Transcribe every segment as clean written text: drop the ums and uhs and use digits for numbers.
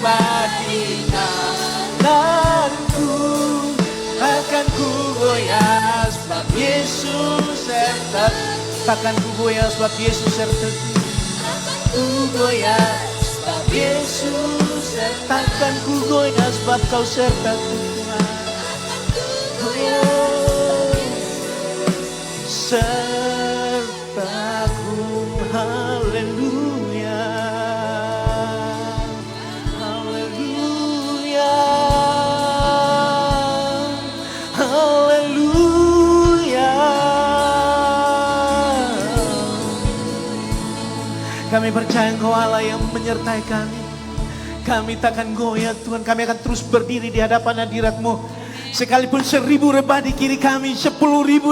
berbanding kananku. Takkan ku goyah sebab Yesus sertaku. Takkan ku goyah sebab Yesus sertaku. Takkan ku goyah sebab Yesus sertaku. Takkan ku goyah sebab Kau sertaku. Sertaku, haleluya, haleluya, haleluya. Kami percaya Engkau Allah yang menyertai kami. Kami takkan goyah Tuhan, kami akan terus berdiri di hadapan hadirat-Mu. Sekalipun 1000 rebah di kiri kami, 10.000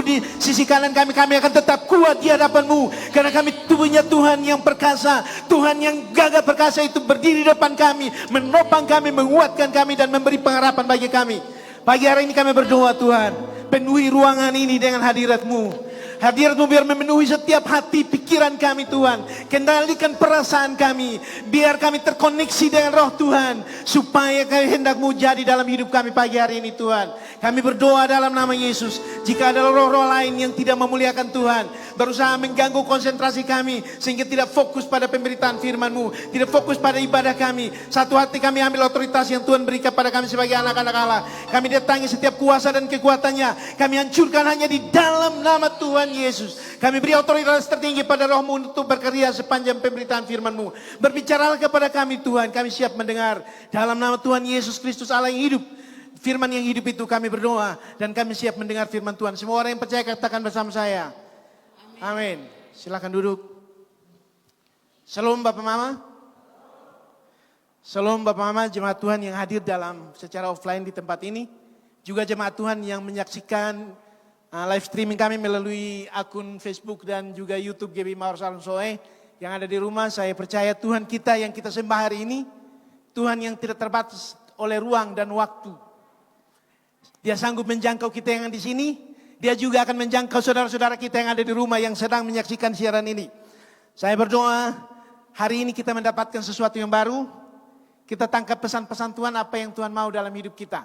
di sisi kanan kami, kami akan tetap kuat di hadapan-Mu. Karena kami punya Tuhan yang perkasa, Tuhan yang gagah perkasa itu berdiri di depan kami, menopang kami, menguatkan kami dan memberi pengharapan bagi kami. Pagi hari ini kami berdoa Tuhan, penuhi ruangan ini dengan hadirat-Mu. Hadirat-Mu biar memenuhi setiap hati pikiran kami Tuhan. Kendalikan perasaan kami. Biar kami terkoneksi dengan roh Tuhan. Supaya kehendak-Mu jadi dalam hidup kami pagi hari ini Tuhan. Kami berdoa dalam nama Yesus. Jika ada roh-roh lain yang tidak memuliakan Tuhan, berusaha mengganggu konsentrasi kami, sehingga tidak fokus pada pemberitaan firman-Mu, tidak fokus pada ibadah kami. Satu hati kami ambil otoritas yang Tuhan berikan pada kami sebagai anak-anak Allah. Kami datangi setiap kuasa dan kekuatannya. Kami hancurkan hanya di dalam nama Tuhan Yesus. Kami beri otoritas tertinggi pada roh-Mu untuk berkarya sepanjang pemberitaan firman-Mu. Berbicaralah kepada kami Tuhan, kami siap mendengar. Dalam nama Tuhan Yesus Kristus Allah yang hidup, firman yang hidup itu kami berdoa. Dan kami siap mendengar firman Tuhan. Semua orang yang percaya katakan bersama saya. Amin. Silakan duduk. Shalom Bapak Mama. Shalom Bapak Mama, jemaat Tuhan yang hadir dalam secara offline di tempat ini. Juga jemaat Tuhan yang menyaksikan live streaming kami melalui akun Facebook dan juga YouTube GB Mawar Salon Soe. Yang ada di rumah, saya percaya Tuhan kita yang kita sembah hari ini, Tuhan yang tidak terbatas oleh ruang dan waktu. Dia sanggup menjangkau kita yang di sini. Dia juga akan menjangkau saudara-saudara kita yang ada di rumah yang sedang menyaksikan siaran ini. Saya berdoa hari ini kita mendapatkan sesuatu yang baru. Kita tangkap pesan-pesan Tuhan, apa yang Tuhan mau dalam hidup kita.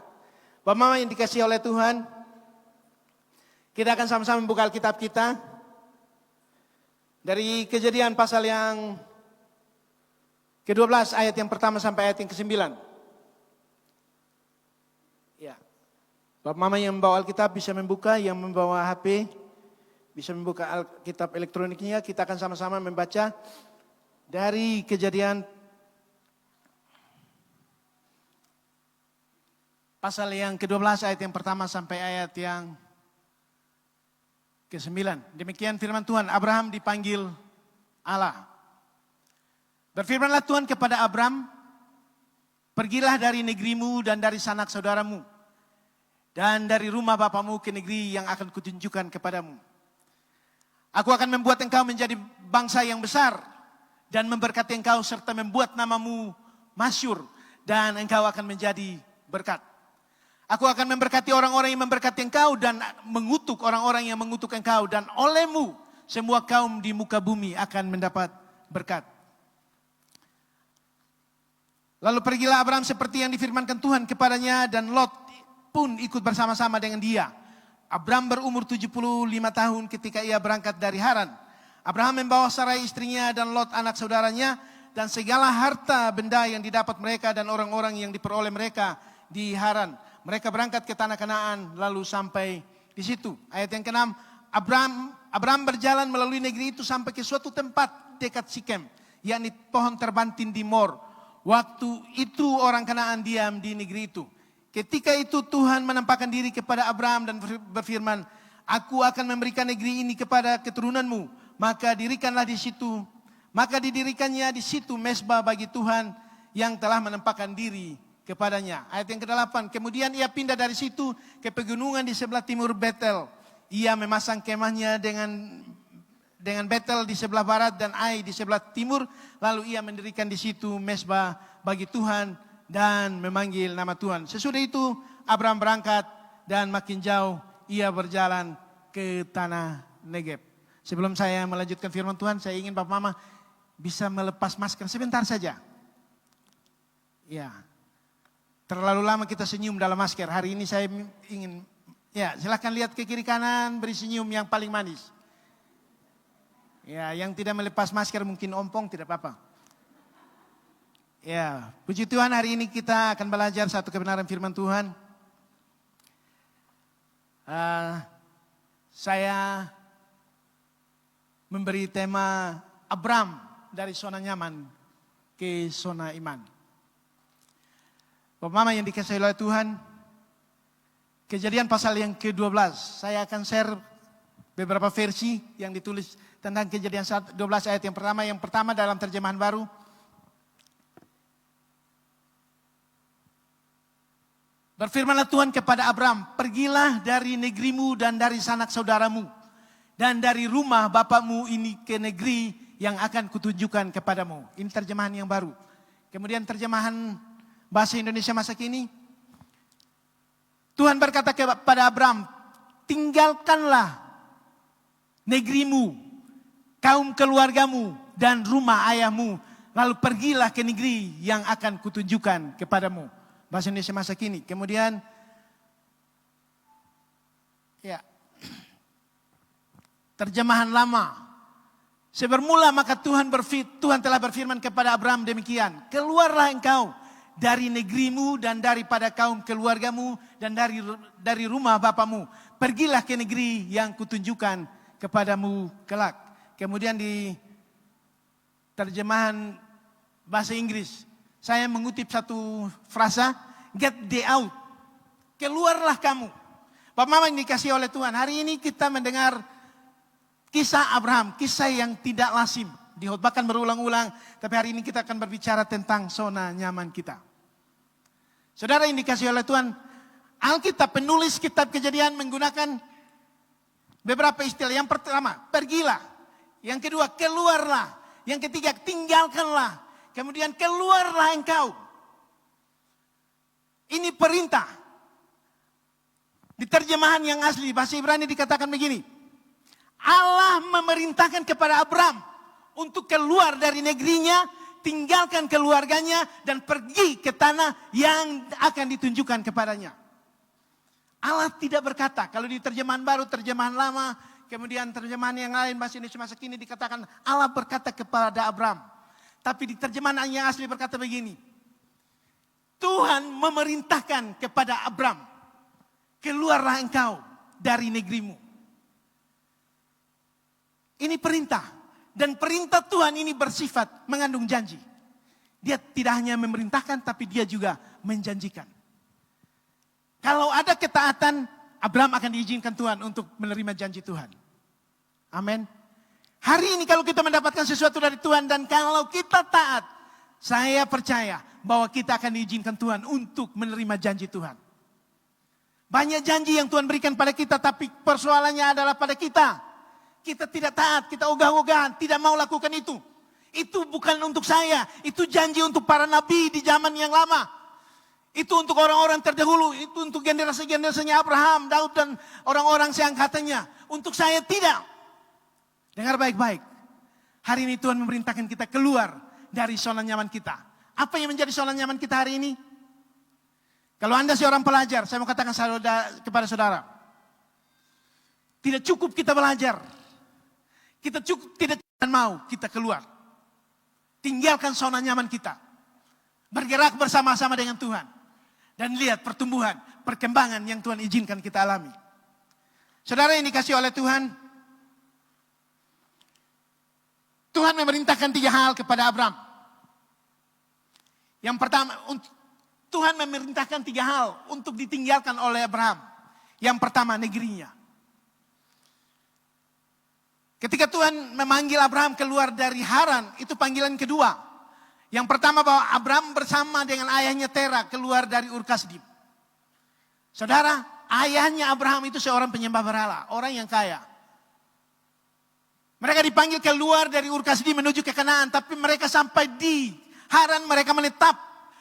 Bapak Mama yang dikasihi oleh Tuhan, kita akan sama-sama membuka Alkitab kita. Dari Kejadian pasal yang ke-12 ayat yang pertama sampai ayat yang ke-9. Ya. Bapak Mama yang membawa Alkitab bisa membuka, yang membawa HP bisa membuka Alkitab elektroniknya. Kita akan sama-sama membaca dari Kejadian pasal yang ke-12 ayat yang pertama sampai ayat yang ke-9. Demikian firman Tuhan. Abraham dipanggil Allah. Berfirmanlah Tuhan kepada Abraham, pergilah dari negerimu dan dari sanak saudaramu dan dari rumah bapamu ke negeri yang akan kutunjukkan kepadamu. Aku akan membuat engkau menjadi bangsa yang besar dan memberkati engkau serta membuat namamu masyhur dan engkau akan menjadi berkat. Aku akan memberkati orang-orang yang memberkati engkau dan mengutuk orang-orang yang mengutuk engkau, dan olehmu semua kaum di muka bumi akan mendapat berkat. Lalu pergilah Abraham seperti yang difirmankan Tuhan kepadanya, dan Lot pun ikut bersama-sama dengan dia. Abraham berumur 75 tahun ketika ia berangkat dari Haran. Abraham membawa Sarai istrinya dan Lot anak saudaranya dan segala harta benda yang didapat mereka dan orang-orang yang diperoleh mereka di Haran. Mereka berangkat ke tanah Kanaan lalu sampai di situ. Ayat yang ke-6, Abraham berjalan melalui negeri itu sampai ke suatu tempat dekat Sikem, yakni pohon terbantin di Mor. Waktu itu orang Kanaan diam di negeri itu. Ketika itu Tuhan menampakkan diri kepada Abraham dan berfirman, aku akan memberikan negeri ini kepada keturunanmu. Maka didirikannya di situ mezbah bagi Tuhan yang telah menampakkan diri kepadanya. Ayat yang ke-8, kemudian ia pindah dari situ ke pegunungan di sebelah timur Betel. Ia memasang kemahnya dengan Betel di sebelah barat dan Ai di sebelah timur. Lalu ia mendirikan di situ mezbah bagi Tuhan dan memanggil nama Tuhan. Sesudah itu Abraham berangkat dan makin jauh ia berjalan ke tanah Negeb. Sebelum saya melanjutkan firman Tuhan, saya ingin Bapak Mama bisa melepas masker sebentar saja. Ya, terlalu lama kita senyum dalam masker. Hari ini saya ingin, ya silahkan lihat ke kiri kanan, beri senyum yang paling manis. Ya, yang tidak melepas masker mungkin ompong, tidak apa-apa. Ya, puji Tuhan, hari ini kita akan belajar satu kebenaran firman Tuhan. Saya memberi tema Abram dari zona nyaman ke zona iman. Bapak Mama yang dikasihi oleh Tuhan, Kejadian pasal yang ke-12, saya akan share beberapa versi yang ditulis tentang Kejadian 12 ayat yang pertama. Yang pertama dalam terjemahan baru. Berfirmanlah Tuhan kepada Abram, pergilah dari negerimu dan dari sanak saudaramu dan dari rumah bapakmu ini ke negeri yang akan kutunjukkan kepadamu. Ini terjemahan yang baru. Kemudian terjemahan bahasa Indonesia masa kini. Tuhan berkata kepada Abram, tinggalkanlah negerimu, kaum keluargamu dan rumah ayahmu, lalu pergilah ke negeri yang akan kutunjukkan kepadamu. Bahasa Indonesia masa kini. Kemudian ya, terjemahan lama. Sebermula maka Tuhan telah berfirman kepada Abram demikian, keluarlah engkau dari negerimu dan daripada kaum keluargamu dan dari rumah bapamu. Pergilah ke negeri yang kutunjukkan kepadamu kelak. Kemudian di terjemahan bahasa Inggris, saya mengutip satu frasa, get thee out. Keluarlah kamu. Bapak Mama yang dikasihi oleh Tuhan, hari ini kita mendengar kisah Abraham, kisah yang tidak lazim. Dihotbahkan berulang-ulang, tapi hari ini kita akan berbicara tentang zona nyaman kita. Saudara yang dikasihi oleh Tuhan, Alkitab penulis kitab Kejadian menggunakan beberapa istilah. Yang pertama, pergilah. Yang kedua, keluarlah. Yang ketiga, tinggalkanlah. Kemudian keluarlah engkau. Ini perintah. Di terjemahan yang asli bahasa Ibrani dikatakan begini. Allah memerintahkan kepada Abram untuk keluar dari negerinya, tinggalkan keluarganya dan pergi ke tanah yang akan ditunjukkan kepadanya. Allah tidak berkata, kalau di terjemahan baru, terjemahan lama, kemudian terjemahan yang lain bahasa Indonesia masa kini dikatakan Allah berkata kepada Abram. Tapi di terjemahan yang asli berkata begini. Tuhan memerintahkan kepada Abram, keluarlah engkau dari negerimu. Ini perintah. Dan perintah Tuhan ini bersifat mengandung janji. Dia tidak hanya memerintahkan, tapi dia juga menjanjikan. Kalau ada ketaatan, Abraham akan diizinkan Tuhan untuk menerima janji Tuhan. Amin. Hari ini kalau kita mendapatkan sesuatu dari Tuhan dan kalau kita taat, saya percaya bahwa kita akan diizinkan Tuhan untuk menerima janji Tuhan. Banyak janji yang Tuhan berikan pada kita, tapi persoalannya adalah pada kita. Kita tidak taat, kita ogah-ogahan, tidak mau lakukan itu. Itu bukan untuk saya, itu janji untuk para nabi di zaman yang lama. Itu untuk orang-orang terdahulu, itu untuk generasi-generasinya Abraham, Daud dan orang-orang seangkatannya. Untuk saya tidak. Dengar baik-baik. Hari ini Tuhan memerintahkan kita keluar dari zona nyaman kita. Apa yang menjadi zona nyaman kita hari ini? Kalau Anda seorang pelajar, saya mau katakan kepada saudara. Tidak cukup kita belajar. Kita tidak mau kita keluar. Tinggalkan zona nyaman kita. Bergerak bersama-sama dengan Tuhan. Dan lihat pertumbuhan, perkembangan yang Tuhan izinkan kita alami. Saudara yang dikasihi oleh Tuhan. Tuhan memerintahkan 3 hal kepada Abram. Yang pertama, Tuhan memerintahkan 3 hal untuk ditinggalkan oleh Abraham. Yang pertama, negerinya. Ketika Tuhan memanggil Abraham keluar dari Haran, itu panggilan kedua. Yang pertama bahwa Abraham bersama dengan ayahnya Tera keluar dari Ur Kasdim. Saudara, ayahnya Abraham itu seorang penyembah berhala, orang yang kaya. Mereka dipanggil keluar dari Ur Kasdim menuju ke Kanaan, tapi mereka sampai di Haran mereka menetap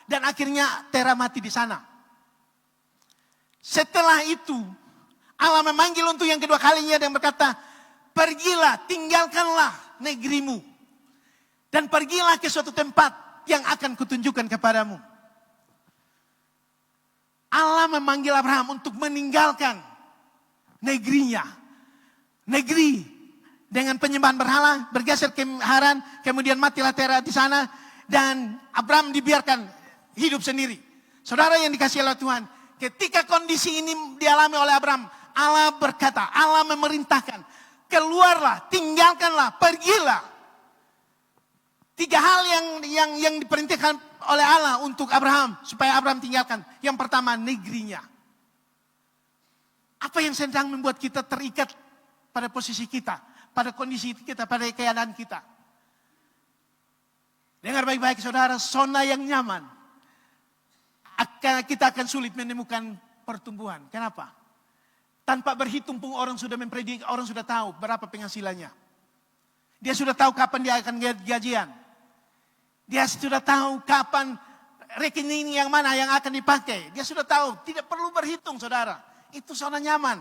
dan akhirnya Tera mati di sana. Setelah itu, Allah memanggil untuk yang kedua kalinya dan berkata, pergilah, tinggalkanlah negerimu. Dan pergilah ke suatu tempat yang akan kutunjukkan kepadamu. Allah memanggil Abraham untuk meninggalkan negerinya. Negeri dengan penyembahan berhala, bergeser ke Haran, kemudian matilah Tera di sana. Dan Abraham dibiarkan hidup sendiri. Saudara yang dikasihi oleh Tuhan, ketika kondisi ini dialami oleh Abraham, Allah berkata, Allah memerintahkan, keluarlah, tinggalkanlah, pergilah. 3 hal yang diperintahkan oleh Allah untuk Abraham, supaya Abraham tinggalkan. Yang pertama, negerinya. Apa yang sedang membuat kita terikat pada posisi kita, pada kondisi kita, pada keadaan kita? Dengar baik-baik saudara, zona yang nyaman, kita akan sulit menemukan pertumbuhan. Kenapa? Tanpa berhitung pun orang sudah memprediksi, orang sudah tahu berapa penghasilannya. Dia sudah tahu kapan dia akan gajian. Dia sudah tahu kapan rekening yang mana yang akan dipakai. Dia sudah tahu, tidak perlu berhitung saudara. Itu zona nyaman.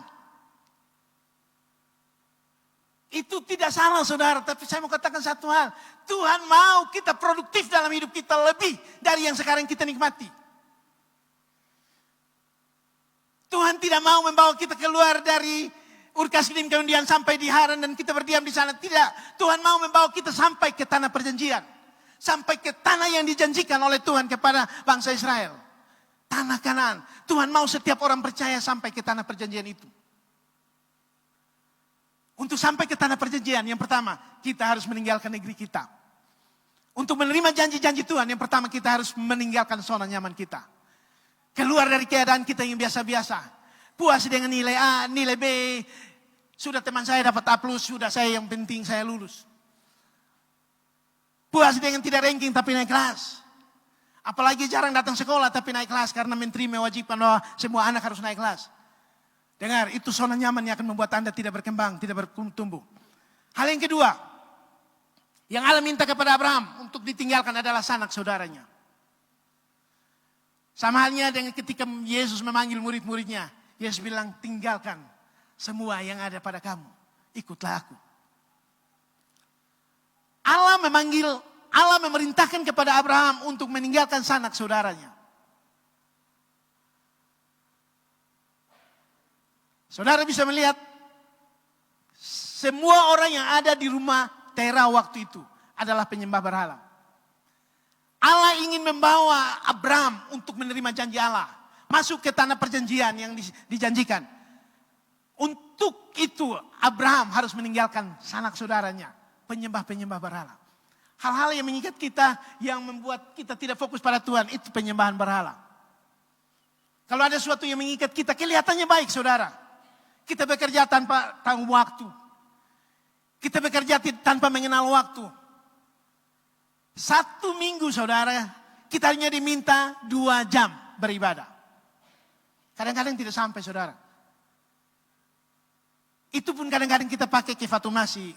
Itu tidak salah saudara, tapi saya mau katakan satu hal. Tuhan mau kita produktif dalam hidup kita lebih dari yang sekarang kita nikmati. Tuhan tidak mau membawa kita keluar dari Ur Kasdim kemudian sampai di Haran dan kita berdiam di sana. Tidak, Tuhan mau membawa kita sampai ke tanah perjanjian. Sampai ke tanah yang dijanjikan oleh Tuhan kepada bangsa Israel. Tanah Kanaan. Tuhan mau setiap orang percaya sampai ke tanah perjanjian itu. Untuk sampai ke tanah perjanjian, yang pertama, kita harus meninggalkan negeri kita. Untuk menerima janji-janji Tuhan, yang pertama kita harus meninggalkan zona nyaman kita. Keluar dari keadaan kita yang biasa-biasa. Puas dengan nilai A, nilai B. Sudah teman saya dapat A+, sudah saya yang penting saya lulus. Puas dengan tidak ranking tapi naik kelas. Apalagi jarang datang sekolah tapi naik kelas karena menteri mewajibkan bahwa semua anak harus naik kelas. Dengar, itu zona nyaman yang akan membuat Anda tidak berkembang, tidak bertumbuh. Hal yang kedua, yang Allah minta kepada Abraham untuk ditinggalkan adalah sanak saudaranya. Sama halnya dengan ketika Yesus memanggil murid-muridnya. Yesus bilang, tinggalkan semua yang ada pada kamu. Ikutlah aku. Allah memerintahkan kepada Abraham untuk meninggalkan sanak saudaranya. Saudara bisa melihat semua orang yang ada di rumah Tera waktu itu adalah penyembah berhala. Allah ingin membawa Abraham untuk menerima janji Allah. Masuk ke tanah perjanjian yang dijanjikan. Untuk itu Abraham harus meninggalkan sanak saudaranya. Penyembah-penyembah berhala. Hal-hal yang mengikat kita, yang membuat kita tidak fokus pada Tuhan, itu penyembahan berhala. Kalau ada sesuatu yang mengikat kita, kelihatannya baik saudara. Kita bekerja tanpa tanggung waktu. Kita bekerja tanpa mengenal waktu. 1 minggu saudara, kita hanya diminta 2 jam beribadah. Kadang-kadang tidak sampai saudara. Itu pun kadang-kadang kita pakai ke Fatumasi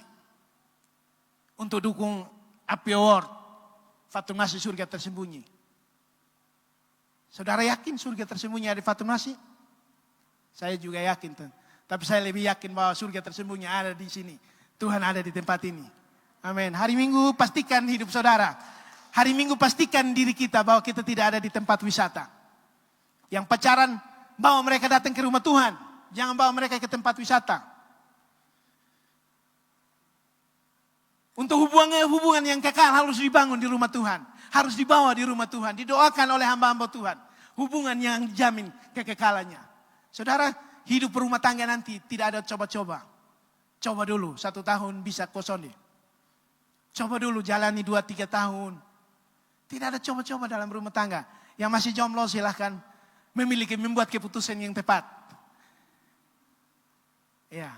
untuk dukung Api Award. Fatumasi surga tersembunyi. Saudara yakin surga tersembunyi ada di Fatumasi? Saya juga yakin. Tapi saya lebih yakin bahwa surga tersembunyi ada di sini. Tuhan ada di tempat ini. Amin. Hari Minggu pastikan hidup saudara. Hari Minggu pastikan diri kita bahwa kita tidak ada di tempat wisata. Yang pacaran, bawa mereka datang ke rumah Tuhan. Jangan bawa mereka ke tempat wisata. Untuk hubungan yang kekal harus dibangun di rumah Tuhan. Harus dibawa di rumah Tuhan. Didoakan oleh hamba-hamba Tuhan. Hubungan yang dijamin kekekalannya. Saudara, hidup berumah tangga nanti tidak ada coba-coba. Coba dulu 1 tahun bisa kosong deh. Coba dulu jalani 2-3 tahun. Tidak ada coba-coba dalam rumah tangga. Yang masih jomblo silahkan membuat keputusan yang tepat. Ya.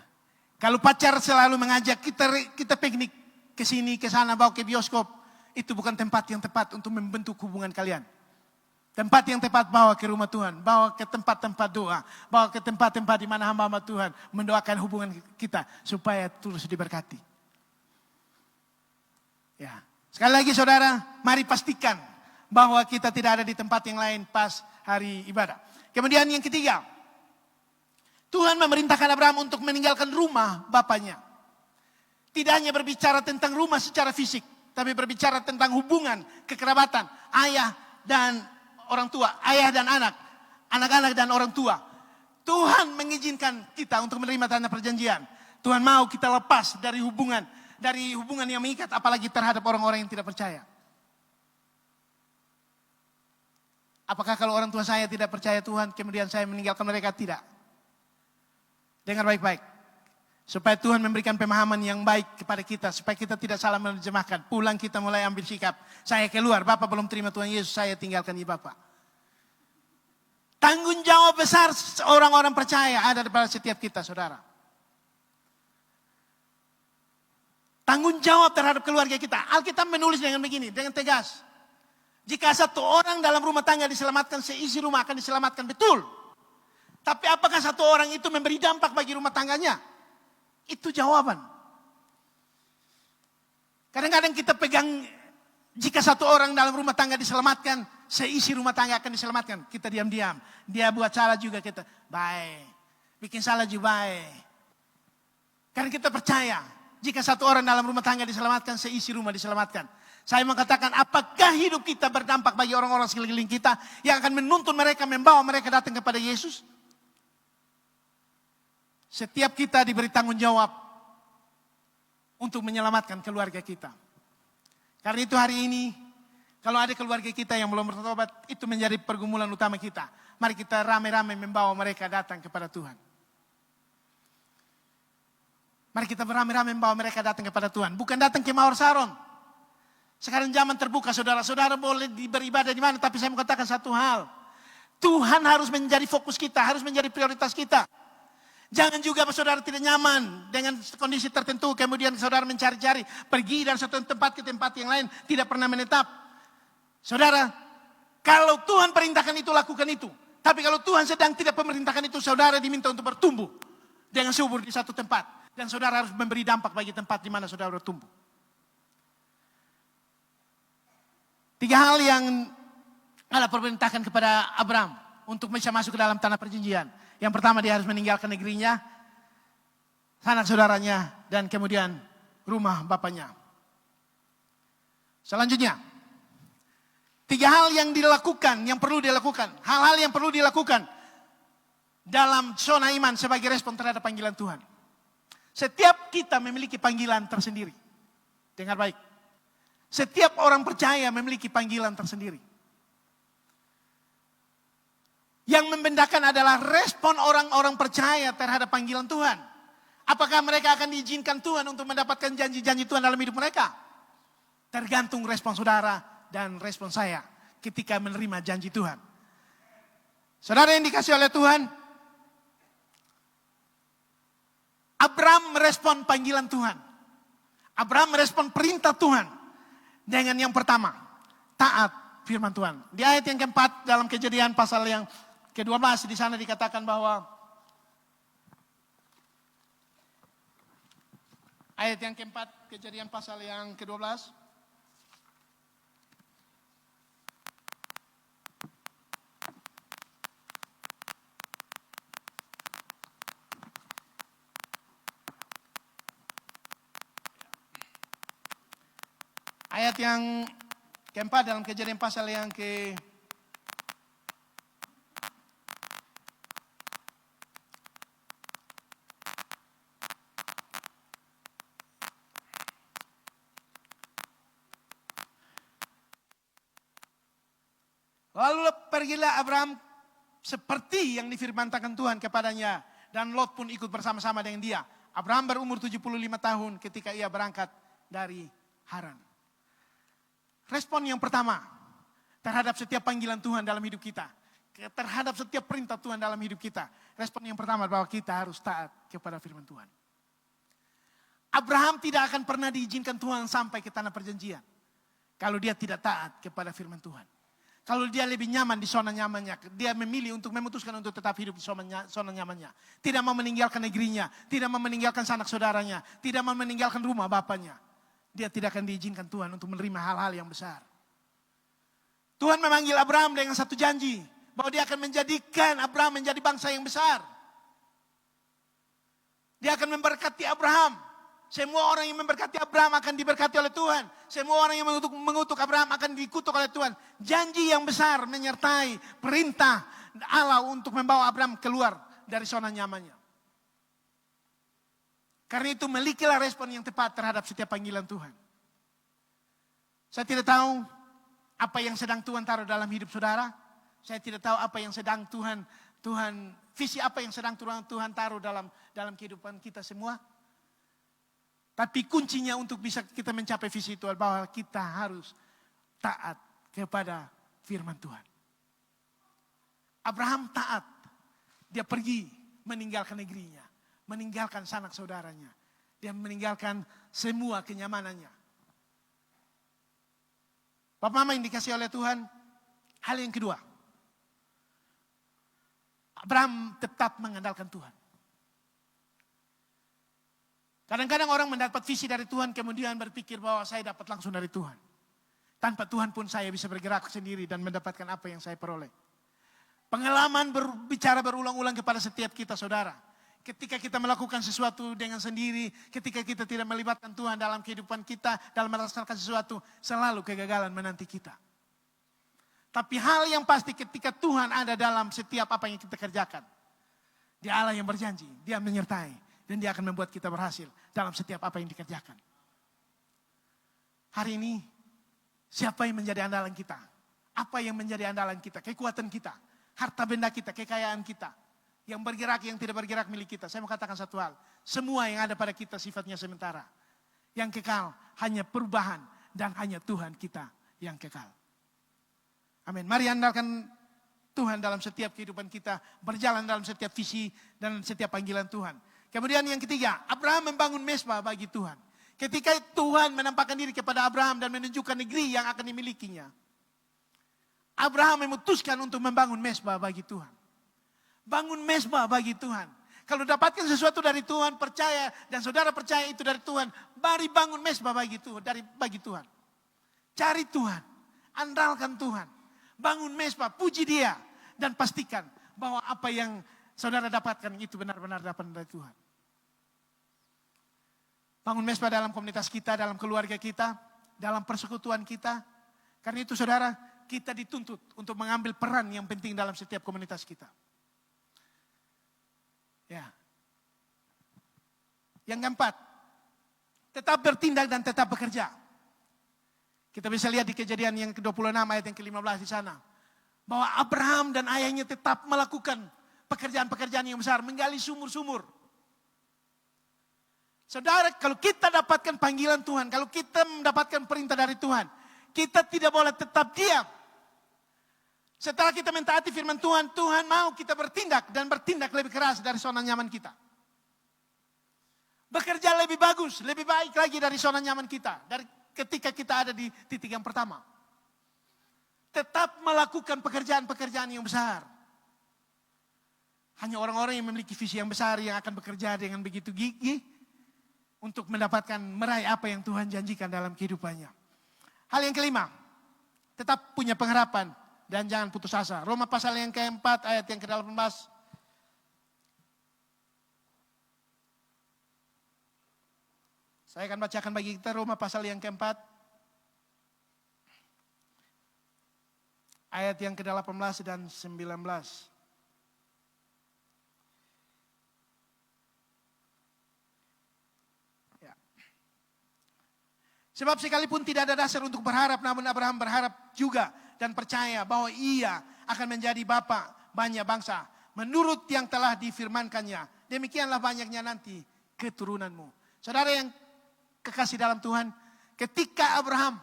Kalau pacar selalu mengajak kita piknik ke sini, ke sana, bawa ke bioskop. Itu bukan tempat yang tepat untuk membentuk hubungan kalian. Tempat yang tepat bawa ke rumah Tuhan. Bawa ke tempat-tempat doa. Bawa ke tempat-tempat di mana hamba-hamba Tuhan mendoakan hubungan kita supaya terus diberkati. Ya. Sekali lagi saudara, mari pastikan bahwa kita tidak ada di tempat yang lain pas hari ibadah. Kemudian yang ketiga, Tuhan memerintahkan Abraham untuk meninggalkan rumah bapaknya. Tidak hanya berbicara tentang rumah secara fisik, tapi berbicara tentang hubungan, kekerabatan, ayah dan orang tua, ayah dan anak, anak-anak dan orang tua. Tuhan mengizinkan kita untuk menerima tanah perjanjian. Tuhan mau kita lepas dari hubungan yang mengikat, apalagi terhadap orang-orang yang tidak percaya. Apakah kalau orang tua saya tidak percaya Tuhan, kemudian saya meninggalkan mereka? Tidak. Dengar baik-baik. Supaya Tuhan memberikan pemahaman yang baik kepada kita, supaya kita tidak salah menerjemahkan. Pulang kita mulai ambil sikap. Saya keluar, Bapak belum terima Tuhan Yesus, saya tinggalkan ibu Bapak. Tanggung jawab besar orang-orang percaya ada pada setiap kita, saudara. Tanggung jawab terhadap keluarga kita. Alkitab menulis dengan begini, dengan tegas. Jika satu orang dalam rumah tangga diselamatkan, seisi rumah akan diselamatkan, betul. Tapi apakah satu orang itu memberi dampak bagi rumah tangganya? Itu jawaban. Kadang-kadang kita pegang, jika satu orang dalam rumah tangga diselamatkan, seisi rumah tangga akan diselamatkan. Kita diam-diam. Dia buat salah juga kita, baik. Bikin salah juga baik. Karena kita percaya, jika satu orang dalam rumah tangga diselamatkan, seisi rumah diselamatkan. Saya mengatakan, apakah hidup kita berdampak bagi orang-orang sekeliling kita yang akan menuntun mereka, membawa mereka datang kepada Yesus? Setiap kita diberi tanggung jawab untuk menyelamatkan keluarga kita. Karena itu hari ini, kalau ada keluarga kita yang belum bertobat, itu menjadi pergumulan utama kita. Mari kita ramai-ramai membawa mereka datang kepada Tuhan. Mari kita beramai-ramai membawa mereka datang kepada Tuhan. Bukan datang ke Mawar Saron. Sekarang zaman terbuka, saudara-saudara boleh beribadah di mana. Tapi saya mau katakan satu hal. Tuhan harus menjadi fokus kita, harus menjadi prioritas kita. Jangan juga saudara tidak nyaman dengan kondisi tertentu. Kemudian saudara mencari-cari, pergi dari satu tempat ke tempat yang lain. Tidak pernah menetap. Saudara, kalau Tuhan perintahkan itu, lakukan itu. Tapi kalau Tuhan sedang tidak memerintahkan itu, saudara diminta untuk bertumbuh dengan subur di satu tempat. Dan saudara harus memberi dampak bagi tempat di mana saudara bertumbuh. 3 hal yang Allah perintahkan kepada Abraham untuk bisa masuk ke dalam tanah perjanjian. Yang pertama, dia harus meninggalkan negerinya, sanak saudaranya, dan kemudian rumah bapaknya. Selanjutnya, 3 hal yang dilakukan, yang perlu dilakukan. Hal-hal yang perlu dilakukan dalam zona iman sebagai respon terhadap panggilan Tuhan. Setiap kita memiliki panggilan tersendiri. Dengar baik. Setiap orang percaya memiliki panggilan tersendiri. Yang membedakan adalah respon orang-orang percaya terhadap panggilan Tuhan. Apakah mereka akan diizinkan Tuhan untuk mendapatkan janji-janji Tuhan dalam hidup mereka? Tergantung respon saudara dan respon saya ketika menerima janji Tuhan. Saudara yang dikasih oleh Tuhan, Abraham merespon panggilan Tuhan. Abraham merespon perintah Tuhan dengan yang pertama, taat firman Tuhan. Di ayat yang keempat dalam Kejadian pasal yang ke-12 di sana dikatakan bahwa ayat yang keempat Kejadian pasal yang ke-12. Ayat yang keempat dalam Kejadian pasal yang ke Lalu pergilah Abraham seperti yang difirmankan Tuhan kepadanya. Dan Lot pun ikut bersama-sama dengan dia. Abraham berumur 75 tahun ketika ia berangkat dari Haran. Respon yang pertama terhadap setiap panggilan Tuhan dalam hidup kita. Terhadap setiap perintah Tuhan dalam hidup kita. Respon yang pertama bahwa kita harus taat kepada firman Tuhan. Abraham tidak akan pernah diizinkan Tuhan sampai ke tanah perjanjian. Kalau dia tidak taat kepada firman Tuhan. Kalau dia lebih nyaman di zona nyamannya, dia memilih untuk memutuskan untuk tetap hidup di zona nyamannya. Tidak mau meninggalkan negerinya, tidak mau meninggalkan sanak saudaranya, tidak mau meninggalkan rumah bapaknya. Dia tidak akan diizinkan Tuhan untuk menerima hal-hal yang besar. Tuhan memanggil Abraham dengan satu janji, bahwa dia akan menjadikan Abraham menjadi bangsa yang besar. Dia akan memberkati Abraham. Semua orang yang memberkati Abraham akan diberkati oleh Tuhan. Semua orang yang mengutuk Abraham akan dikutuk oleh Tuhan. Janji yang besar menyertai perintah Allah untuk membawa Abraham keluar dari zona nyamannya. Karena itu milikilah respon yang tepat terhadap setiap panggilan Tuhan. Saya tidak tahu apa yang sedang Tuhan taruh dalam hidup saudara. Saya tidak tahu apa yang sedang Tuhan visi apa yang sedang Tuhan taruh dalam kehidupan kita semua. Tapi kuncinya untuk bisa kita mencapai visi itu bahwa kita harus taat kepada firman Tuhan. Abraham taat. Dia pergi meninggalkan negerinya. Meninggalkan sanak saudaranya. Dia meninggalkan semua kenyamanannya. Bapak Mama yang dikasih oleh Tuhan. Hal yang kedua. Abraham tetap mengandalkan Tuhan. Kadang-kadang orang mendapat visi dari Tuhan kemudian berpikir bahwa saya dapat langsung dari Tuhan. Tanpa Tuhan pun saya bisa bergerak sendiri dan mendapatkan apa yang saya peroleh. Pengalaman berbicara berulang-ulang kepada setiap kita saudara. Ketika kita melakukan sesuatu dengan sendiri, ketika kita tidak melibatkan Tuhan dalam kehidupan kita, dalam melaksanakan sesuatu, selalu kegagalan menanti kita. Tapi hal yang pasti ketika Tuhan ada dalam setiap apa yang kita kerjakan. Dia Allah yang berjanji, Dia menyertai. Dan Dia akan membuat kita berhasil dalam setiap apa yang dikerjakan. Hari ini, siapa yang menjadi andalan kita? Apa yang menjadi andalan kita? Kekuatan kita, harta benda kita, kekayaan kita. Yang bergerak, yang tidak bergerak milik kita. Saya mau katakan satu hal. Semua yang ada pada kita sifatnya sementara. Yang kekal hanya perubahan dan hanya Tuhan kita yang kekal. Amin. Mari andalkan Tuhan dalam setiap kehidupan kita. Berjalan dalam setiap visi dan setiap panggilan Tuhan. Kemudian yang ketiga, Abraham membangun mesbah bagi Tuhan. Ketika Tuhan menampakkan diri kepada Abraham dan menunjukkan negeri yang akan dimilikinya. Abraham memutuskan untuk membangun mesbah bagi Tuhan. Bangun mesbah bagi Tuhan. Kalau dapatkan sesuatu dari Tuhan, percaya dan saudara percaya itu dari Tuhan, mari bangun mesbah bagi Tuhan. Cari Tuhan, andalkan Tuhan. Bangun mesbah, puji Dia dan pastikan bahwa apa yang saudara dapatkan itu benar-benar dapat dari Tuhan. Bangun mesbah dalam komunitas kita, dalam keluarga kita, dalam persekutuan kita. Karena itu saudara, kita dituntut untuk mengambil peran yang penting dalam setiap komunitas kita. Ya. Yang keempat, tetap bertindak dan tetap bekerja. Kita bisa lihat di Kejadian yang ke-26 ayat yang ke-15 di sana. Bahwa Abraham dan ayahnya tetap melakukan pekerjaan-pekerjaan yang besar, menggali sumur-sumur. Saudara, kalau kita dapatkan panggilan Tuhan, kalau kita mendapatkan perintah dari Tuhan, kita tidak boleh tetap diam. Setelah kita mentaati firman Tuhan, Tuhan mau kita bertindak dan bertindak lebih keras dari zona nyaman kita. Bekerja lebih bagus, lebih baik lagi dari zona nyaman kita, dari ketika kita ada di titik yang pertama. Tetap melakukan pekerjaan-pekerjaan yang besar. Hanya orang-orang yang memiliki visi yang besar yang akan bekerja dengan begitu gigih untuk mendapatkan meraih apa yang Tuhan janjikan dalam kehidupannya. Hal yang kelima, tetap punya pengharapan dan jangan putus asa. Roma pasal yang keempat ayat yang ke-18. Saya akan bacakan bagi kita Roma pasal yang keempat. Ayat yang ke-18 dan 19. Sebab sekalipun tidak ada dasar untuk berharap, namun Abraham berharap juga dan percaya bahwa ia akan menjadi bapa banyak bangsa. Menurut yang telah difirmankannya, demikianlah banyaknya nanti keturunanmu. Saudara yang kekasih dalam Tuhan, ketika Abraham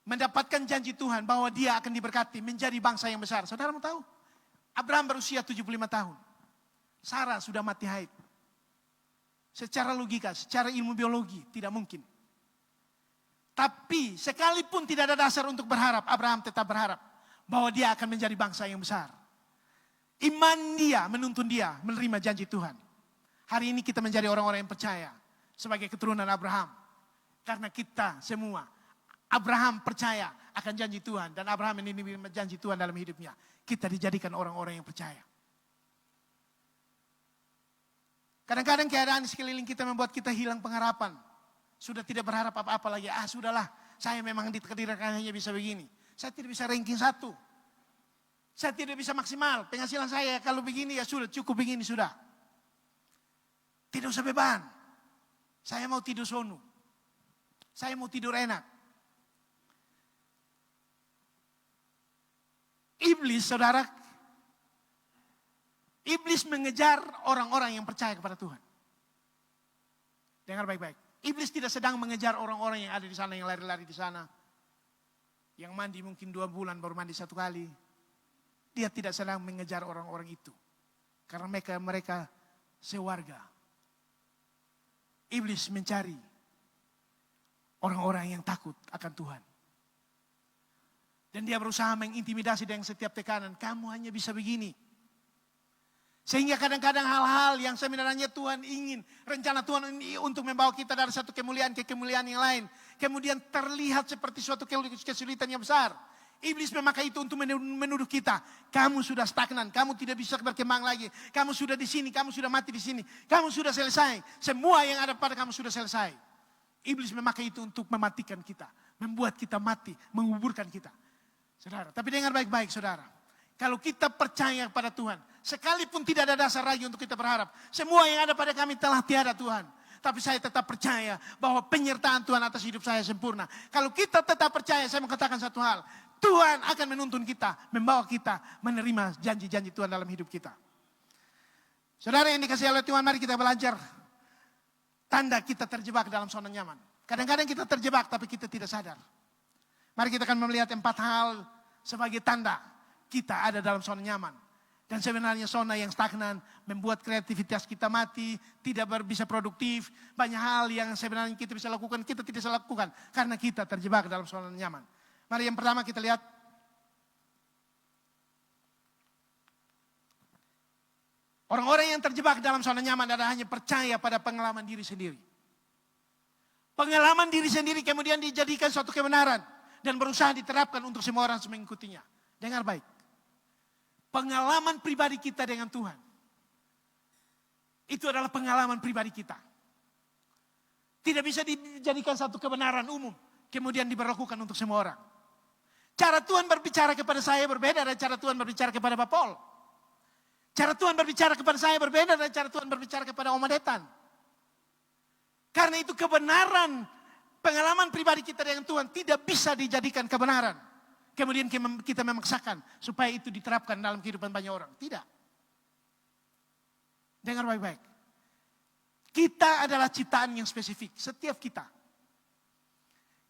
mendapatkan janji Tuhan bahwa dia akan diberkati menjadi bangsa yang besar. Saudara mau tahu? Abraham berusia 75 tahun. Sarah sudah mati haid. Secara logika, secara ilmu biologi tidak mungkin. Tapi sekalipun tidak ada dasar untuk berharap, Abraham tetap berharap bahwa dia akan menjadi bangsa yang besar. Iman dia menuntun dia menerima janji Tuhan. Hari ini kita menjadi orang-orang yang percaya sebagai keturunan Abraham. Karena kita semua, Abraham percaya akan janji Tuhan. Dan Abraham ini janji Tuhan dalam hidupnya. Kita dijadikan orang-orang yang percaya. Kadang-kadang keadaan di sekeliling kita membuat kita hilang pengharapan. Sudah tidak berharap apa-apa lagi. Sudahlah, saya memang ditakdirkan hanya bisa begini. Saya tidak bisa ranking 1. Saya tidak bisa maksimal, penghasilan saya kalau begini ya sudah, cukup begini sudah. Tidak usah beban. Saya mau tidur sonu. Saya mau tidur enak. Iblis, saudara, iblis mengejar orang-orang yang percaya kepada Tuhan. Dengar baik-baik. Iblis tidak sedang mengejar orang-orang yang ada di sana, yang lari-lari di sana. Yang mandi mungkin 2 bulan baru mandi 1 kali. Dia tidak sedang mengejar orang-orang itu. Karena mereka sewarga. Iblis mencari orang-orang yang takut akan Tuhan. Dan dia berusaha mengintimidasi dengan setiap tekanan. Kamu hanya bisa begini. Sehingga kadang-kadang hal-hal yang sebenarnya Tuhan ingin. Rencana Tuhan ini untuk membawa kita dari satu kemuliaan ke kemuliaan yang lain. Kemudian terlihat seperti suatu kesulitan yang besar. Iblis memakai itu untuk menuduh kita. Kamu sudah stagnan, kamu tidak bisa berkembang lagi. Kamu sudah di sini, kamu sudah mati di sini. Kamu sudah selesai. Semua yang ada pada kamu sudah selesai. Iblis memakai itu untuk mematikan kita. Membuat kita mati, menguburkan kita. Saudara, tapi dengar baik-baik saudara. Kalau kita percaya pada Tuhan, sekalipun tidak ada dasar lagi untuk kita berharap. Semua yang ada pada kami telah tiada Tuhan. Tapi saya tetap percaya bahwa penyertaan Tuhan atas hidup saya sempurna. Kalau kita tetap percaya, saya mau katakan satu hal. Tuhan akan menuntun kita, membawa kita menerima janji-janji Tuhan dalam hidup kita. Saudara yang dikasihi oleh Tuhan, mari kita belajar. Tanda kita terjebak dalam zona nyaman. Kadang-kadang kita terjebak tapi kita tidak sadar. Mari kita akan melihat 4 hal sebagai tanda kita ada dalam zona nyaman. Dan sebenarnya zona yang stagnan membuat kreativitas kita mati, tidak bisa produktif. Banyak hal yang sebenarnya kita bisa lakukan, kita tidak bisa lakukan. Karena kita terjebak dalam zona nyaman. Mari yang pertama kita lihat. Orang-orang yang terjebak dalam zona nyaman adalah hanya percaya pada pengalaman diri sendiri. Pengalaman diri sendiri kemudian dijadikan suatu kebenaran. Dan berusaha diterapkan untuk semua orang mengikutinya. Dengar baik. Pengalaman pribadi kita dengan Tuhan. Itu adalah pengalaman pribadi kita. Tidak bisa dijadikan satu kebenaran umum. Kemudian diberlakukan untuk semua orang. Cara Tuhan berbicara kepada saya berbeda dari cara Tuhan berbicara kepada Pak Paul. Cara Tuhan berbicara kepada saya berbeda dari cara Tuhan berbicara kepada Om Adetan. Karena itu kebenaran pengalaman pribadi kita dengan Tuhan tidak bisa dijadikan kebenaran. Kemudian kita memaksakan supaya itu diterapkan dalam kehidupan banyak orang. Tidak. Dengar baik-baik. Kita adalah ciptaan yang spesifik. Setiap kita.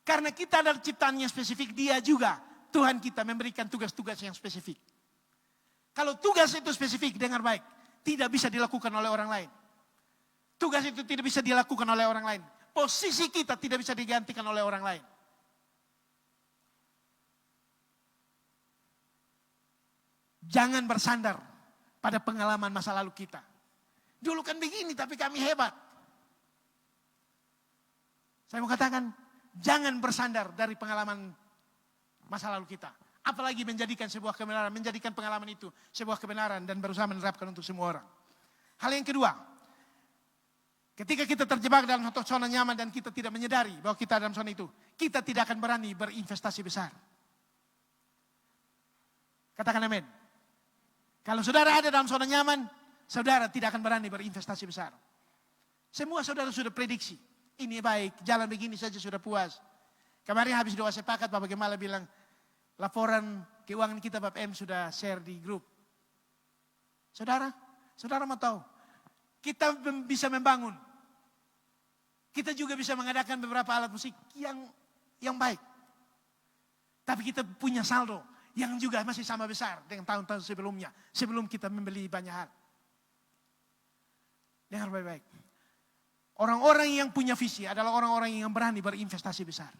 Karena kita adalah ciptaan yang spesifik, dia juga, Tuhan kita memberikan tugas-tugas yang spesifik. Kalau tugas itu spesifik, dengar baik, tidak bisa dilakukan oleh orang lain. Tugas itu tidak bisa dilakukan oleh orang lain. Posisi kita tidak bisa digantikan oleh orang lain. Jangan bersandar pada pengalaman masa lalu kita. Dulu kan begini tapi kami hebat. Saya mau katakan, jangan bersandar dari pengalaman masa lalu kita. Apalagi menjadikan sebuah kebenaran, menjadikan pengalaman itu sebuah kebenaran dan berusaha menerapkan untuk semua orang. Hal yang kedua, ketika kita terjebak dalam satu zona nyaman dan kita tidak menyadari bahwa kita dalam zona itu, kita tidak akan berani berinvestasi besar. Katakan amin. Kalau saudara ada dalam zona nyaman, saudara tidak akan berani berinvestasi besar. Semua saudara sudah prediksi. Ini baik, jalan begini saja sudah puas. Kemarin habis doa sepakat, Bapak Gemala bilang, laporan keuangan kita Bapak M sudah share di grup. Saudara mau tahu, kita bisa membangun. Kita juga bisa mengadakan beberapa alat musik yang baik. Tapi kita punya saldo yang juga masih sama besar dengan tahun-tahun sebelumnya. Sebelum kita membeli banyak hal. Dengar baik-baik. Orang-orang yang punya visi adalah orang-orang yang berani berinvestasi besar.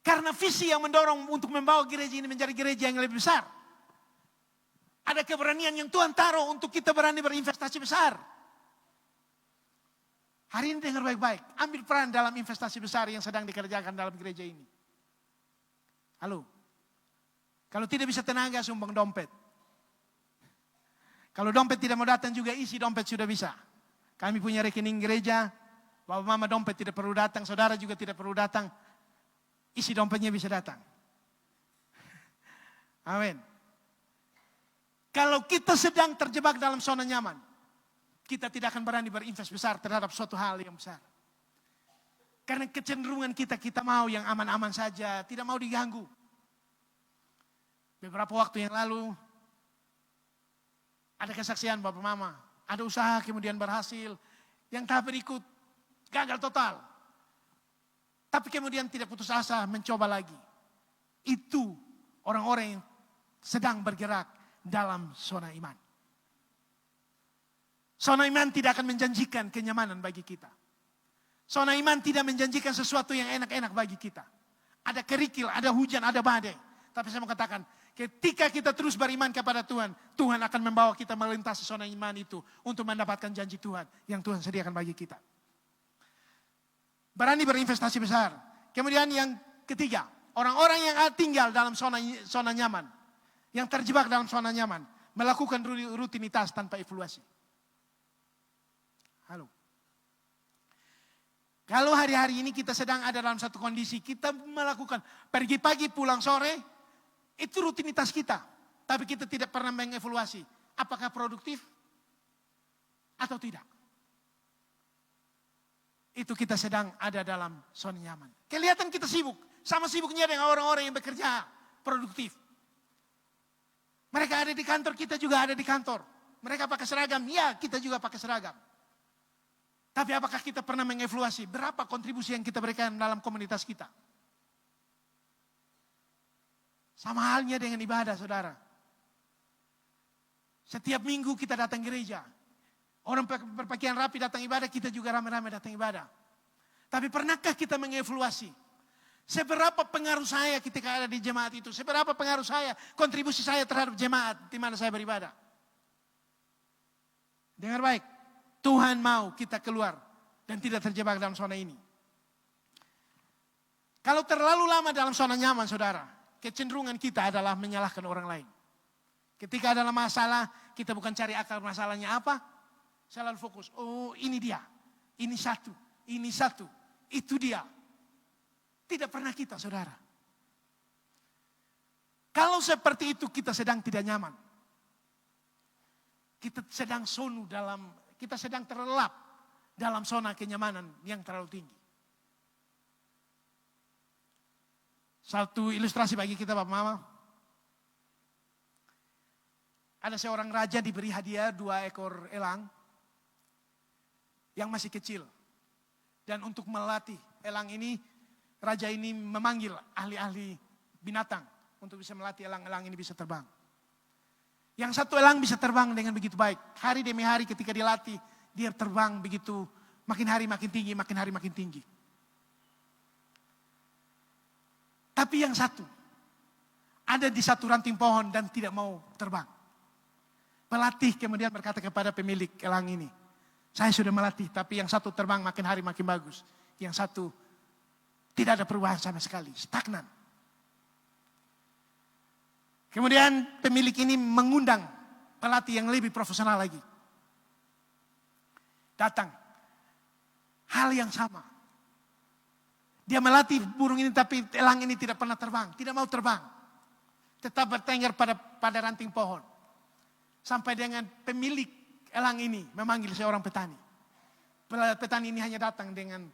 Karena visi yang mendorong untuk membawa gereja ini menjadi gereja yang lebih besar. Ada keberanian yang Tuhan taruh untuk kita berani berinvestasi besar. Hari ini dengar baik-baik. Ambil peran dalam investasi besar yang sedang dikerjakan dalam gereja ini. Halo. Kalau tidak bisa tenaga, sumbang dompet. Kalau dompet tidak mau datang juga isi dompet sudah bisa. Kami punya rekening gereja. Bapak mama dompet tidak perlu datang. Saudara juga tidak perlu datang. Isi dompetnya bisa datang. Amin. Kalau kita sedang terjebak dalam zona nyaman, kita tidak akan berani berinvest besar terhadap suatu hal yang besar. Karena kecenderungan kita mau yang aman-aman saja, tidak mau diganggu. Beberapa waktu yang lalu, ada kesaksian Bapak Mama, ada usaha kemudian berhasil, yang tahap berikut gagal total. Tapi kemudian tidak putus asa mencoba lagi. Itu orang-orang yang sedang bergerak dalam zona iman. Zona iman tidak akan menjanjikan kenyamanan bagi kita. Zona iman tidak menjanjikan sesuatu yang enak-enak bagi kita. Ada kerikil, ada hujan, ada badai. Tapi saya mau katakan, ketika kita terus beriman kepada Tuhan, Tuhan akan membawa kita melintasi zona iman itu untuk mendapatkan janji Tuhan yang Tuhan sediakan bagi kita. Berani berinvestasi besar. Kemudian yang ketiga, orang-orang yang tinggal dalam zona nyaman, yang terjebak dalam zona nyaman, melakukan rutinitas tanpa evaluasi. Halo. Kalau hari-hari ini kita sedang ada dalam satu kondisi, kita melakukan pergi pagi pulang sore, itu rutinitas kita. Tapi kita tidak pernah mengevaluasi apakah produktif atau tidak. Itu kita sedang ada dalam zona nyaman. Kelihatan kita sibuk, sama sibuknya dengan orang-orang yang bekerja produktif. Mereka ada di kantor, kita juga ada di kantor. Mereka pakai seragam, ya kita juga pakai seragam. Tapi apakah kita pernah mengevaluasi berapa kontribusi yang kita berikan dalam komunitas kita? Sama halnya dengan ibadah, saudara. Setiap minggu kita datang gereja. Orang berpakaian rapi datang ibadah, kita juga ramai-ramai datang ibadah. Tapi pernahkah kita mengevaluasi seberapa pengaruh saya ketika ada di jemaat itu? Seberapa pengaruh saya, kontribusi saya terhadap jemaat di mana saya beribadah? Dengar baik, Tuhan mau kita keluar dan tidak terjebak dalam zona ini. Kalau terlalu lama dalam zona nyaman, saudara, kecenderungan kita adalah menyalahkan orang lain. Ketika ada masalah, kita bukan cari akar masalahnya apa, selalu fokus, oh ini dia, ini satu, itu dia. Tidak pernah kita, saudara. Kalau seperti itu kita sedang tidak nyaman. Kita sedang kita sedang terlelap dalam zona kenyamanan yang terlalu tinggi. Satu ilustrasi bagi kita Bapak Mama. Ada seorang raja diberi hadiah 2 ekor elang yang masih kecil. Dan untuk melatih elang ini, raja ini memanggil ahli-ahli binatang untuk bisa melatih elang-elang ini bisa terbang. Yang satu elang bisa terbang dengan begitu baik. Hari demi hari ketika dilatih, dia terbang begitu makin hari makin tinggi, makin hari makin tinggi. Tapi yang satu ada di satu ranting pohon dan tidak mau terbang. Pelatih kemudian berkata kepada pemilik elang ini, saya sudah melatih tapi yang satu terbang makin hari makin bagus. Yang satu tidak ada perubahan sama sekali, stagnan. Kemudian pemilik ini mengundang pelatih yang lebih profesional lagi. Datang. Hal yang sama. Dia melatih burung ini tapi elang ini tidak pernah terbang. Tidak mau terbang. Tetap bertengger pada ranting pohon. Sampai dengan pemilik elang ini memanggil seorang petani. Petani ini hanya datang dengan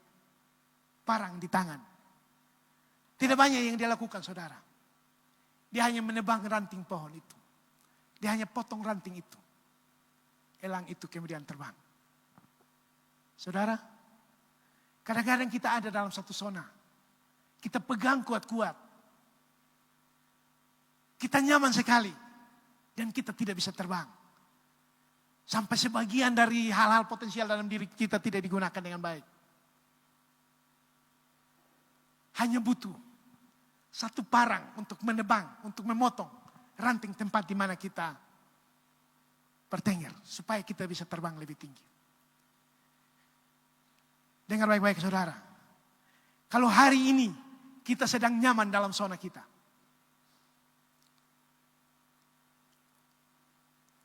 parang di tangan. Tidak banyak yang dia lakukan, saudara. Dia hanya menebang ranting pohon itu. Dia hanya potong ranting itu. Elang itu kemudian terbang. Saudara, kadang-kadang kita ada dalam satu zona. Kita pegang kuat-kuat. Kita nyaman sekali. Dan kita tidak bisa terbang. Sampai sebagian dari hal-hal potensial dalam diri kita tidak digunakan dengan baik. Hanya butuh satu parang untuk menebang, untuk memotong ranting tempat di mana kita bertengger. Supaya kita bisa terbang lebih tinggi. Dengar baik-baik saudara. Kalau hari ini kita sedang nyaman dalam zona kita.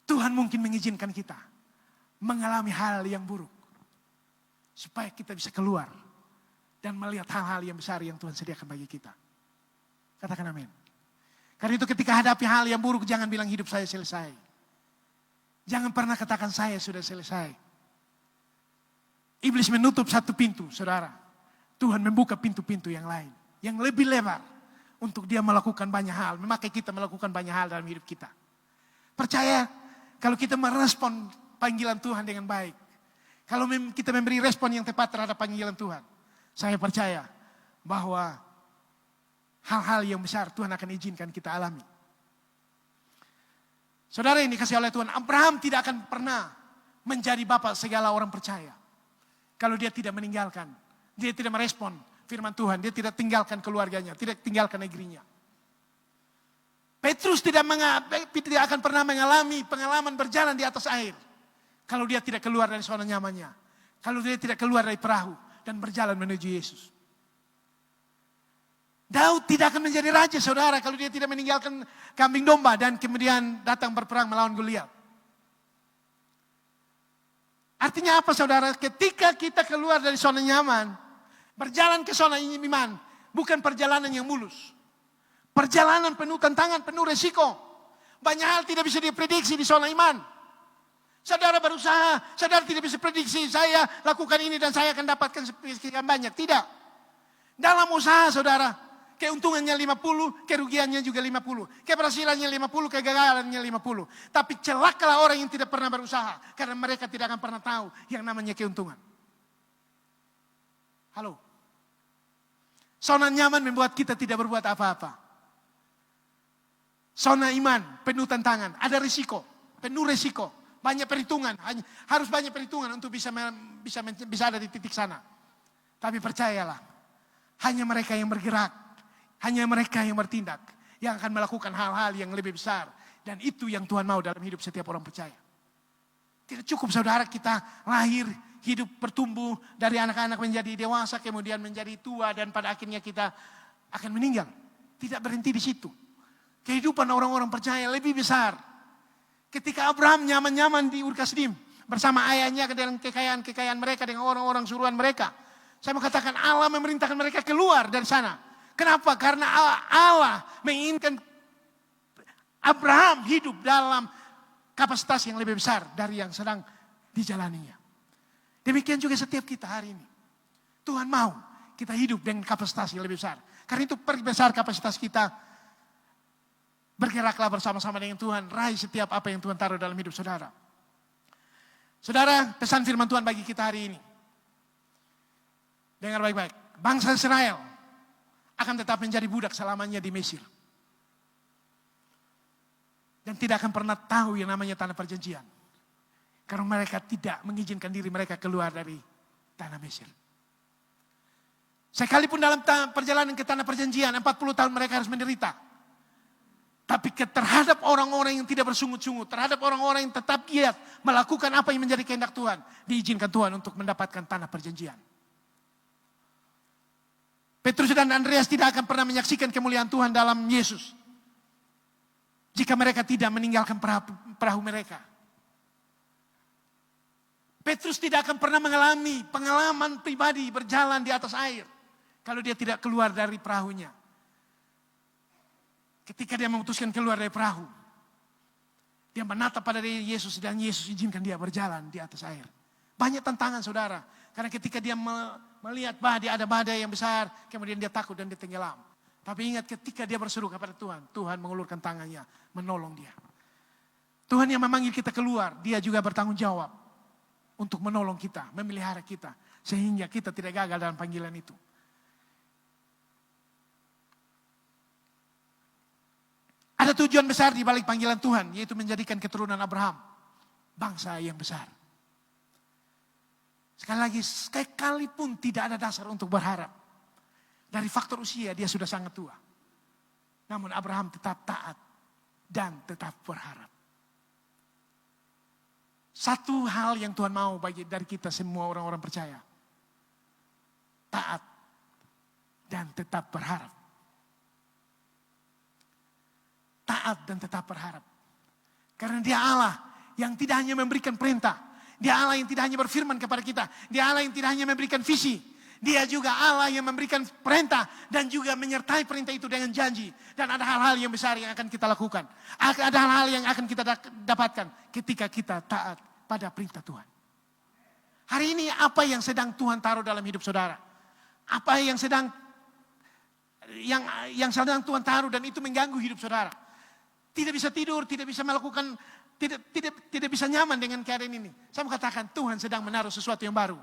Tuhan mungkin mengizinkan kita mengalami hal yang buruk. Supaya kita bisa keluar dan melihat hal-hal yang besar yang Tuhan sediakan bagi kita. Katakan amin. Karena itu ketika hadapi hal yang buruk, jangan bilang hidup saya selesai. Jangan pernah katakan saya sudah selesai. Iblis menutup satu pintu, saudara. Tuhan membuka pintu-pintu yang lain. Yang lebih lebar untuk dia melakukan banyak hal. Memakai kita melakukan banyak hal dalam hidup kita. Percaya kalau kita merespon panggilan Tuhan dengan baik. Kalau kita memberi respon yang tepat terhadap panggilan Tuhan. Saya percaya bahwa hal-hal yang besar Tuhan akan izinkan kita alami. Saudara yang dikasihi oleh Tuhan, Abraham tidak akan pernah menjadi bapak segala orang percaya. Kalau dia tidak meninggalkan, dia tidak merespon firman Tuhan, dia tidak tinggalkan keluarganya, tidak tinggalkan negerinya. Petrus tidak akan pernah mengalami pengalaman berjalan di atas air. Kalau dia tidak keluar dari zona nyamannya. Kalau dia tidak keluar dari perahu dan berjalan menuju Yesus. Daud tidak akan menjadi raja, saudara, kalau dia tidak meninggalkan kambing domba dan kemudian datang berperang melawan Goliat. Artinya apa, saudara? Ketika kita keluar dari zona nyaman, berjalan ke zona iman, bukan perjalanan yang mulus. Perjalanan penuh tantangan, penuh resiko. Banyak hal tidak bisa diprediksi di zona iman. Saudara berusaha, saudara tidak bisa prediksi, saya lakukan ini dan saya akan dapatkan sekian banyak. Tidak. Dalam usaha, saudara, keuntungannya 50, kerugiannya juga 50. Keberhasilannya 50, kegagalannya 50. Tapi celakalah orang yang tidak pernah berusaha. Karena mereka tidak akan pernah tahu yang namanya keuntungan. Halo. Zona nyaman membuat kita tidak berbuat apa-apa. Zona iman, penuh tantangan. Ada risiko, penuh risiko. Banyak perhitungan, harus banyak perhitungan untuk bisa ada di titik sana. Tapi percayalah, hanya mereka yang bergerak, hanya mereka yang bertindak, yang akan melakukan hal-hal yang lebih besar. Dan itu yang Tuhan mau dalam hidup setiap orang percaya. Tidak cukup, saudara, kita lahir, hidup, bertumbuh dari anak-anak menjadi dewasa, kemudian menjadi tua, dan pada akhirnya kita akan meninggal. Tidak berhenti di situ. Kehidupan orang-orang percaya lebih besar. Ketika Abraham nyaman-nyaman di Ur Kasdim bersama ayahnya dengan kekayaan-kekayaan mereka, dengan orang-orang suruhan mereka. Saya mau katakan Allah memerintahkan mereka keluar dari sana. Kenapa? Karena Allah menginginkan Abraham hidup dalam kapasitas yang lebih besar dari yang sedang dijalaninya. Demikian juga setiap kita hari ini. Tuhan mau kita hidup dengan kapasitas yang lebih besar. Karena itu perbesar kapasitas kita. Bergeraklah bersama-sama dengan Tuhan. Raih setiap apa yang Tuhan taruh dalam hidup saudara. Saudara, pesan firman Tuhan bagi kita hari ini. Dengar baik-baik. Bangsa Israel akan tetap menjadi budak selamanya di Mesir. Dan tidak akan pernah tahu yang namanya tanah perjanjian. Karena mereka tidak mengizinkan diri mereka keluar dari tanah Mesir. Sekalipun dalam perjalanan ke tanah perjanjian, 40 tahun mereka harus menderita. Tapi terhadap orang-orang yang tidak bersungut-sungut, terhadap orang-orang yang tetap giat melakukan apa yang menjadi kehendak Tuhan, diizinkan Tuhan untuk mendapatkan tanah perjanjian. Petrus dan Andreas tidak akan pernah menyaksikan kemuliaan Tuhan dalam Yesus jika mereka tidak meninggalkan perahu mereka. Petrus tidak akan pernah mengalami pengalaman pribadi berjalan di atas air kalau dia tidak keluar dari perahunya. Ketika dia memutuskan keluar dari perahu, dia menatap pada diri Yesus dan Yesus izinkan dia berjalan di atas air. Banyak tantangan, saudara. Karena ketika dia melihat ada badai yang besar, kemudian dia takut dan dia tenggelam. Tapi ingat, ketika dia berseru kepada Tuhan, Tuhan mengulurkan tangannya, menolong dia. Tuhan yang memanggil kita keluar, dia juga bertanggung jawab untuk menolong kita, memelihara kita, sehingga kita tidak gagal dalam panggilan itu. Ada tujuan besar di balik panggilan Tuhan, yaitu menjadikan keturunan Abraham bangsa yang besar. Sekali lagi, sekalipun tidak ada dasar untuk berharap. Dari faktor usia, dia sudah sangat tua. Namun Abraham tetap taat dan tetap berharap. Satu hal yang Tuhan mau dari kita semua orang-orang percaya. Taat dan tetap berharap. Taat dan tetap berharap. Karena dia Allah yang tidak hanya memberikan perintah. Dia Allah yang tidak hanya berfirman kepada kita. Dia Allah yang tidak hanya memberikan visi. Dia juga Allah yang memberikan perintah dan juga menyertai perintah itu dengan janji. Dan ada hal-hal yang besar yang akan kita lakukan. Ada hal-hal yang akan kita dapatkan ketika kita taat pada perintah Tuhan. Hari ini apa yang sedang Tuhan taruh dalam hidup saudara? Apa yang sedang Tuhan taruh dan itu mengganggu hidup saudara? Tidak bisa tidur, tidak bisa melakukan, tidak bisa nyaman dengan keadaan ini. Saya mau katakan Tuhan sedang menaruh sesuatu yang baru.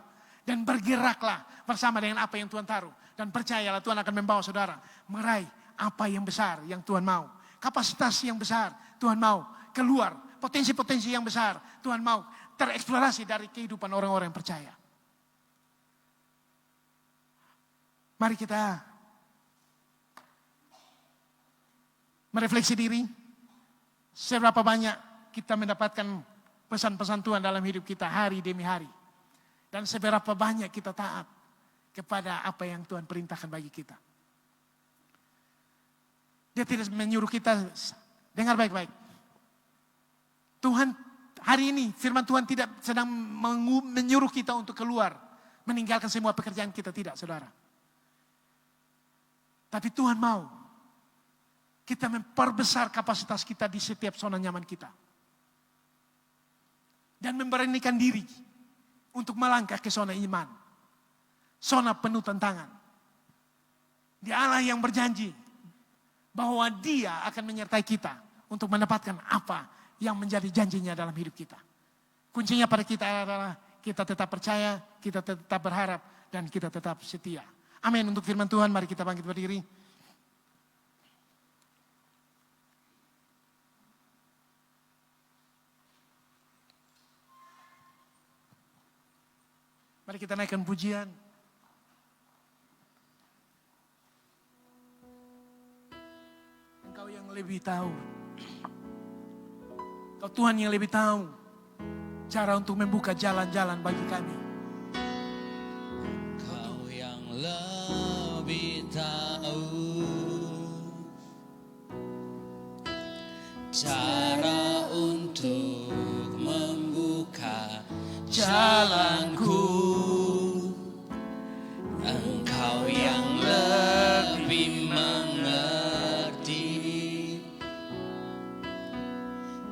Dan bergeraklah bersama dengan apa yang Tuhan taruh. Dan percayalah Tuhan akan membawa saudara meraih apa yang besar yang Tuhan mau. Kapasitas yang besar Tuhan mau keluar. Potensi-potensi yang besar Tuhan mau tereksplorasi dari kehidupan orang-orang yang percaya. Mari kita merefleksi diri. Seberapa banyak kita mendapatkan pesan-pesan Tuhan dalam hidup kita hari demi hari. Dan seberapa banyak kita taat kepada apa yang Tuhan perintahkan bagi kita. Dia tidak menyuruh kita, dengar baik-baik. Tuhan hari ini firman Tuhan tidak sedang menyuruh kita untuk keluar. Meninggalkan semua pekerjaan kita, tidak saudara. Tapi Tuhan mau kita memperbesar kapasitas kita di setiap zona nyaman kita. Dan memberanikan diri untuk melangkah ke zona iman. Zona penuh tantangan. Dia Allah yang berjanji bahwa Dia akan menyertai kita untuk mendapatkan apa yang menjadi janjinya dalam hidup kita. Kuncinya pada kita adalah kita tetap percaya, kita tetap berharap, dan kita tetap setia. Amin. Untuk firman Tuhan, mari kita bangkit berdiri. Mari kita naikkan pujian. Engkau yang lebih tahu. Engkau Tuhan yang lebih tahu cara untuk membuka jalan-jalan bagi kami. Engkau yang lebih tahu cara untuk membuka jalanku. Engkau yang lebih mengerti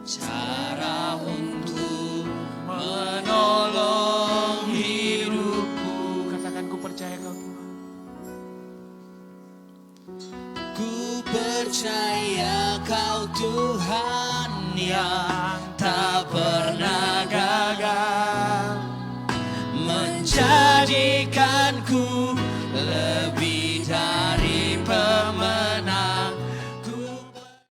cara untuk menolong hidupku. Katakan ku percaya Kau Tuhan. Ku percaya Kau Tuhan yang